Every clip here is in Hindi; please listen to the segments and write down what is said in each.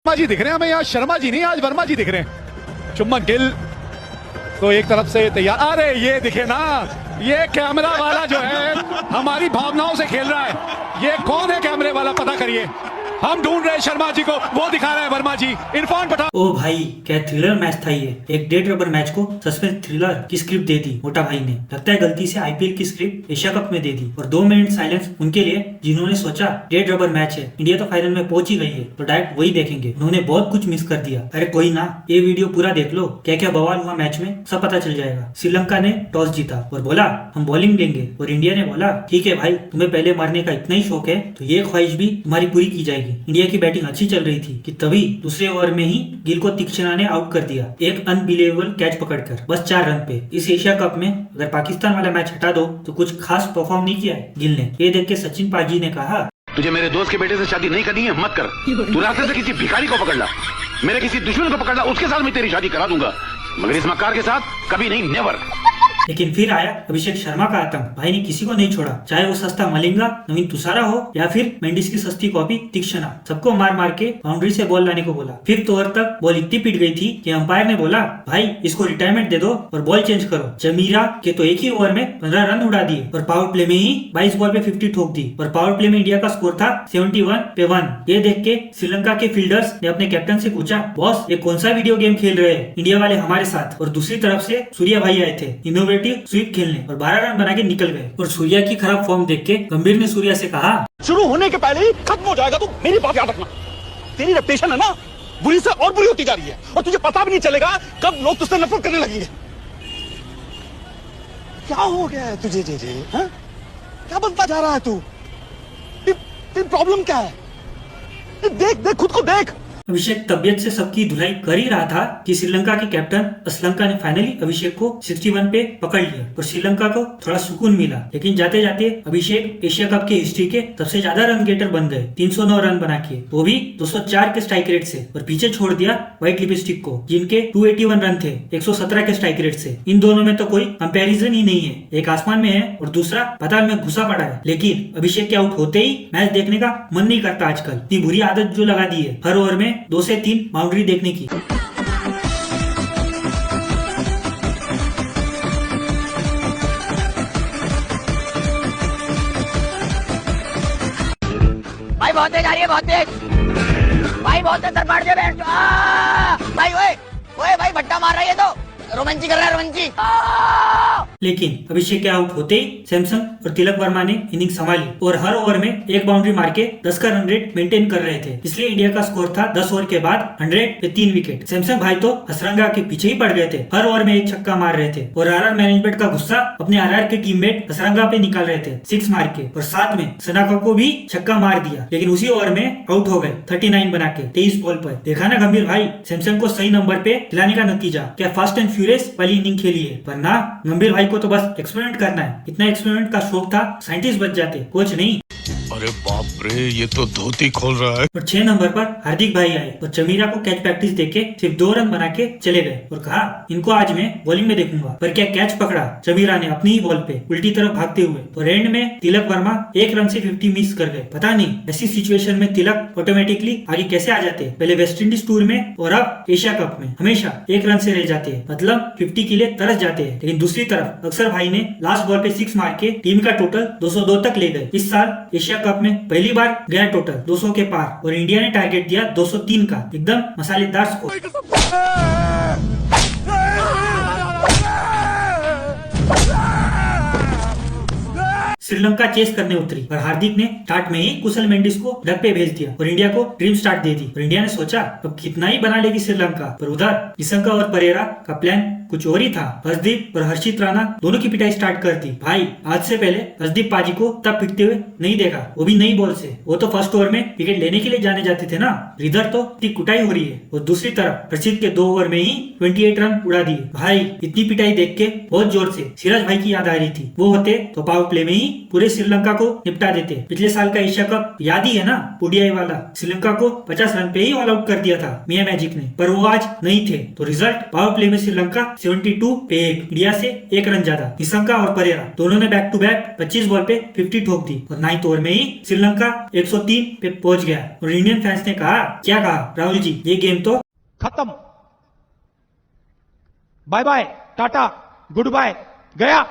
वर्मा जी दिख रहे हैं हमें, यहाँ शर्मा जी नहीं, आज वर्मा जी दिख रहे हैं। शुभमन गिल तो एक तरफ से तैयार, अरे ये दिखे ना, ये कैमरा वाला जो है हमारी भावनाओं से खेल रहा है। ये कौन है कैमरे वाला, पता करिए, हम ढूंढ रहे हैं शर्मा जी को, वो दिखा रहे हैं वर्मा जी। इरफान पठान। ओ भाई क्या थ्रिलर मैच था ये। एक डेड रबर मैच को सस्पेंस थ्रिलर की स्क्रिप्ट दे दी मोटा भाई ने। लगता है गलती से आईपीएल की स्क्रिप्ट एशिया कप में दे दी। और 2 मिनट साइलेंस उनके लिए जिन्होंने सोचा डेड रबर मैच है, इंडिया तो फाइनल में पहुंच ही गई है तो डायरेक्ट वही देखेंगे। उन्होंने बहुत कुछ मिस कर दिया। अरे कोई ना, ये वीडियो पूरा देख लो, क्या क्या बवाल हुआ मैच में सब पता चल जाएगा। श्रीलंका ने टॉस जीता और बोला हम बॉलिंग लेंगे, और इंडिया ने बोला ठीक है भाई, तुम्हें पहले मारने का इतना ही शौक है तो ये ख्वाहिश भी तुम्हारी पूरी की जाएगी। इंडिया की बैटिंग अच्छी चल रही थी कि तभी दूसरे ओवर में ही गिल को तीक्ष्णा ने आउट कर दिया, एक अनबिलीवेबल कैच पकड़कर, बस 4 रन पे। इस एशिया कप में अगर पाकिस्तान वाला मैच हटा दो तो कुछ खास परफॉर्म नहीं किया है गिल ने। ये देख के सचिन पाजी ने कहा, तुझे मेरे दोस्त के बेटे से शादी नहीं करनी है, मत कर। तू रास्ते से किसी भिखारी को पकड़ ला, मेरे किसी दुश्मन को पकड़ ला, उसके साथ मैं तेरी शादी करा दूंगा, मगर इस मक्कार के साथ कभी नहीं, नेवर। लेकिन फिर आया अभिषेक शर्मा का आतंक। भाई ने किसी को नहीं छोड़ा, चाहे वो सस्ता मलिंगा नवीन तुषारा हो या फिर मेंडिस की सस्ती कॉपी तीक्ष्णा, सबको मार मार के बाउंड्री से बॉल लाने को बोला। 5th ओवर तक बॉल इतनी पिट गई थी कि अंपायर ने बोला भाई इसको रिटायरमेंट दे दो और बॉल चेंज करो। जमीरा के तो एक ही ओवर में 15 रन उड़ा दिए और पावर प्ले में ही 22 बॉल पे 50 ठोक दी। और पावर प्ले में इंडिया का स्कोर था 71 पे 1। ये देख के श्रीलंका के फील्डर्स ने अपने कैप्टन से पूछा, बॉस ये कौन सा वीडियो गेम खेल रहे हैं इंडिया वाले हमारे साथ। और दूसरी तरफ से सूर्या भाई आए थे इनोवेटिव स्वीप खेलने और 12 रन बना के निकल गए। और सूर्या की खराब फॉर्म देख के गंभीर ने सूर्या से कहा, शुरू होने के पहले ही खत्म हो जाएगा, तू मेरी बात याद रखना। तेरी रेपुटेशन है ना बुरी से और बुरी होती जा रही है और तुझे पता भी नहीं चलेगा कब लोग तुझसे नफरत करने लगेंगे। क्या हो गया है तुझे जे हाँ? क्या बनता जा रहा है तू? तेरी प्रॉब्लम क्या है? देख देख खुद को देख। अभिषेक तबियत से सबकी धुलाई कर ही रहा था कि श्रीलंका के कैप्टन श्रीलंका ने फाइनली अभिषेक को 61 पे पकड़ लिया और श्रीलंका को थोड़ा सुकून मिला। लेकिन जाते जाते अभिषेक एशिया कप के हिस्ट्री के सबसे ज्यादा रन गेटर बन गए, 309 रन बना के, वो भी 204 के स्ट्राइक रेट से। और पीछे छोड़ दिया व्हाइट लिपस्टिक को जिनके 281 रन थे 117 के स्ट्राइक रेट से। इन दोनों में तो कोई कंपैरिजन ही नहीं है, एक आसमान में है और दूसरा पाताल में घुसा पड़ा है। लेकिन अभिषेक के आउट होते ही मैच देखने का मन नहीं करता आजकल। इतनी बुरी आदत जो लगा दी है हर ओवर में 2 से 3 बाउंड्री देखने की। भाई बहुत तेज आ रही है, बहुत तेज भाई, बहुत तेज दरबार से बैठ भाई। ओए ओए भाई भट्टा मार रही है तो रोमांची कर रहा है, रोमांची। लेकिन अभिषेक के आउट होते ही सैमसंग और तिलक वर्मा ने इनिंग संभाली और हर ओवर में एक बाउंड्री मार के 10 का रन रेट मेंटेन कर रहे थे। इसलिए इंडिया का स्कोर था 10 ओवर के बाद 100 पे 3 विकेट। सैमसंग भाई तो हसरंगा के पीछे ही पड़ गए थे, हर ओवर में एक छक्का मार रहे थे। और आरआर मैनेजमेंट का गुस्सा अपने आरआर के टीममेट हसरंगा पे निकाल रहे थे 6 मार के, और साथ में सनाका को भी छक्का मार दिया। लेकिन उसी ओवर में आउट हो गए 39 बना के 23 बॉल पर। देखा ना गंभीर भाई, सैमसंग को सही नंबर पे खिलाने का नतीजा। क्या फास्ट एंड फ्यूरियस वाली इनिंग खेली है, वरना गंभीर भाई को तो बस एक्सपेरिमेंट करना है। इतना एक्सपेरिमेंट का शौक था, साइंटिस्ट बच जाते, कोच नहीं। अरे बाप रे, ये तो धोती खोल रहा है। और 6 नंबर पर हार्दिक भाई आए और जमीरा को कैच प्रैक्टिस देके सिर्फ 2 रन बना के चले गए और कहा इनको आज मैं बॉलिंग में देखूंगा। पर क्या कैच पकड़ा जमीरा ने अपनी ही बॉल पे उल्टी तरफ भागते हुए। और एंड में तिलक वर्मा 1 रन से 50 मिस कर गए। पता नहीं ऐसी सिचुएशन में तिलक ऑटोमेटिकली आगे कैसे आ जाते, पहले वेस्ट इंडीज टूर में और अब एशिया कप में हमेशा 1 रन से रह जाते हैं, मतलब 50 के लिए तरस जाते हैं। लेकिन दूसरी तरफ अक्षर भाई ने लास्ट बॉल पे 6 मार के टीम का टोटल 202 तक ले गए। इस साल एशिया कप में पहली बार गया टोटल 200 के पार और इंडिया ने टारगेट दिया 203 का, एकदम मसालेदार स्कोर। श्रीलंका चेस करने उतरी और हार्दिक ने स्टार्ट में ही कुशल मेंडिस को डक पे भेज दिया और इंडिया को ड्रीम स्टार्ट दे दी। और इंडिया ने सोचा अब कितना ही बना लेगी श्रीलंका, पर उधर निशंका और परेरा का प्लान कुछ और ही था। हर्षदीप और हर्षित राणा दोनों की पिटाई स्टार्ट कर दी। भाई आज से पहले हर्षदीप पाजी को तब पिटते हुए नहीं देखा, वो भी नई बॉल से। वो तो फर्स्ट ओवर में विकेट लेने के लिए जाने जाते थे ना, इधर तो इतनी कुटाई हो रही है। और दूसरी तरफ हर्षित के 2 ओवर में ही 28 रन उड़ा दिए। भाई इतनी पिटाई देख के बहुत जोर से सिराज भाई की याद आ रही थी, वो होते तो पावर प्ले में ही पूरे श्रीलंका को निपटा देते। पिछले साल का एशिया कप याद ही है ना, ओडीआई वाला, श्रीलंका को 50 रन पे ही ऑल आउट कर दिया था मियां मैजिक ने, पर वो आज नहीं थे तो रिजल्ट पावर प्ले में श्रीलंका 72 पे 1, इंडिया से 1 रन ज्यादा। निशंका और परेरा दोनों ने बैक टू बैक 25 बॉल पे 50 ठोक दी और 9th ओवर में ही श्रीलंका 103 पे पहुंच गया और इंडियन फैंस ने कहा, क्या कहा राहुल जी, ये गेम तो खत्म, bye bye, ta-ta, goodbye, गया।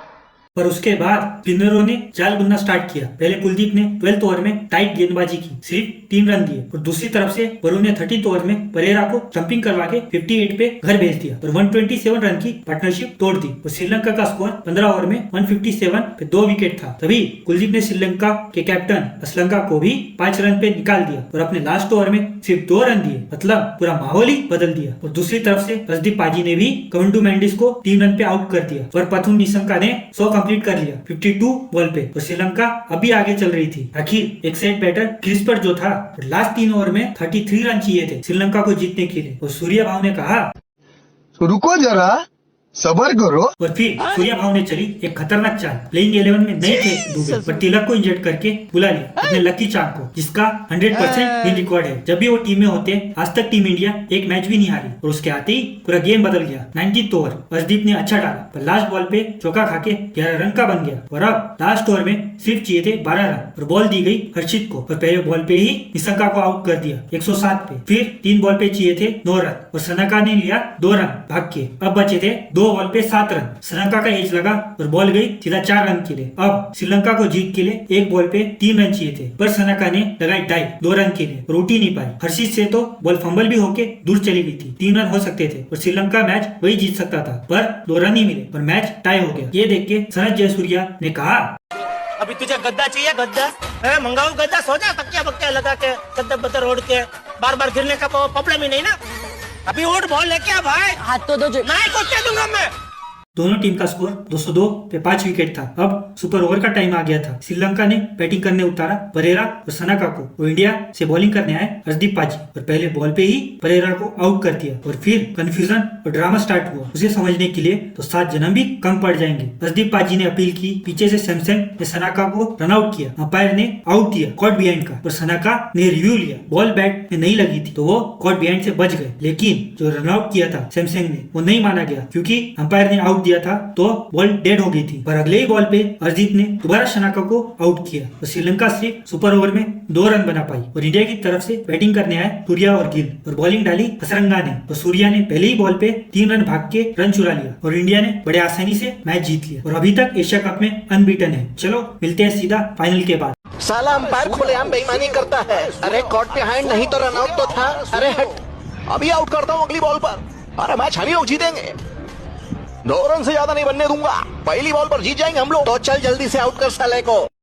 पर उसके बाद स्पिनरों ने जाल बुनना स्टार्ट किया। पहले कुलदीप ने 12th ओवर में टाइट गेंदबाजी की, सिर्फ 3 रन दिए और दूसरी तरफ से वरुण ने 13th ओवर में परेरा को स्टंपिंग करवा के 58 पे घर भेज दिया और 127 रन की पार्टनरशिप तोड़ दी और श्रीलंका का स्कोर 15 ओवर में 157 पे 2 विकेट था। तभी कुलदीप ने श्रीलंका के कैप्टन असलंका को भी 5 रन पे निकाल दिया और अपने लास्ट ओवर में सिर्फ 2 रन दिए, मतलब पूरा माहौल ही बदल दिया। और दूसरी तरफ से हर्षदीप पाजी ने भी कवंडू मैंडिस को 3 रन पे आउट कर दिया और पथुन निशंका ने 100 कंप्लीट कर लिया 52 बॉल पे और श्रीलंका अभी आगे चल रही थी। आखिर एक सेट बैटर क्रीज पर जो था, लास्ट 3 ओवर में 33 रन चाहिए थे श्रीलंका को जीतने के लिए और सूर्या भाव ने कहा, रुको जरा, सबर करो। और फिर सूर्या भाव ने चली एक खतरनाक चाल। प्लेइंग 11 में नहीं थे दुबे, पर तिलक को इंजर्ड करके बुला लिया अपने लकी चांद को, जिसका 100% विन रिकॉर्ड है। जब भी वो टीम में होते आज तक टीम इंडिया एक मैच भी नहीं हारी और उसके आते ही पूरा गेम बदल गया। 19th ओवर हर्षदीप ने अच्छा डाला पर लास्ट बॉल पे चौका खाके 11 रन का बन गया और अब लास्ट ओवर में सिर्फ चाहिए थे 12 रन और बॉल दी गई हर्षित को और पहले बॉल पे ही निशंका को आउट कर दिया 107 पे। फिर 3 बॉल पे चाहिए थे 9 रन और सनाका ने लिया 2 रन भाग के। अब बचे थे 2 बॉल पे 7 रन। श्रीलंका का एज लगा और बॉल गई सीधा 4 रन के लिए। अब श्रीलंका को जीत के लिए 1 बॉल पे 3 रन चाहिए थे पर श्रीलंका ने लगाई डाइव 2 रन के लिए और उठ ही नहीं पाई। हर्षित से तो बॉल फंबल भी होके दूर चली गई थी। 3 रन हो सकते थे और श्रीलंका मैच वही जीत सकता था, पर 2 रन ही मिले और मैच टाई हो गया। ये देख के सनत जयसूर्या ने कहा, अभी तुझे गद्दा चाहिए, गद्दा मंगाऊ गद्दा, सो जा तकिया बक्या लगा के गद्दा बद्दर ओढ़ के, बार बार गिरने का प्रॉब्लम ही नहीं ना। अभी उठ बॉल लेके आ भाई, हाथ तो दो नहीं को क्या दूंगा मैं। दोनों टीम का स्कोर 202 पे 5 विकेट था। अब सुपर ओवर का टाइम आ गया था। श्रीलंका ने बैटिंग करने उतारा परेरा और सनाका को और इंडिया से बॉलिंग करने आए हर्षदीप पाजी और पहले बॉल पे ही परेरा को आउट कर दिया और फिर कंफ्यूजन और ड्रामा स्टार्ट हुआ। उसे समझने के लिए तो 7 जन्म भी कम पड़ जाएंगे। हर्षदीप पाजी ने अपील की, पीछे से सैमसंग ने सनाका को रन आउट किया, अंपायर ने आउट दिया कॉट बिहाइंड का और सनाका ने रिव्यू लिया, बॉल बैट में नहीं लगी थी तो वो कॉट बिहाइंड से बच गए। लेकिन जो रन आउट किया था सैमसंग ने वो नहीं माना गया क्योंकि अंपायर ने आउट दिया था तो बॉल डेड हो गई थी। पर अगले ही बॉल पे हरदीप ने दोबारा सनाका को आउट किया और श्रीलंका सिर्फ सुपर ओवर में 2 रन बना पाई और इंडिया की तरफ से बैटिंग करने आए सूर्या और गिल और बॉलिंग डाली हसरंगा ने और सूर्या ने पहले ही बॉल पे 3 रन भाग के रन चुरा लिया और इंडिया ने बड़े आसानी से मैच जीत लिया और अभी तक एशिया कप में अनबीटन है। चलो मिलते हैं सीधा फाइनल के बाद। साला अंपायर खुलेआम बेईमानी करता है। अरे कॉट बिहाइंड नहीं तो रन आउट तो था। अरे हट, अभी आउट करता हूँ अगली बॉल पर। अरे मैच हम लोग जीतेंगे, 2 रन से ज्यादा नहीं बनने दूंगा। पहली बॉल पर जीत जाएंगे हम लोग। तो चल जल्दी से आउट कर साले को।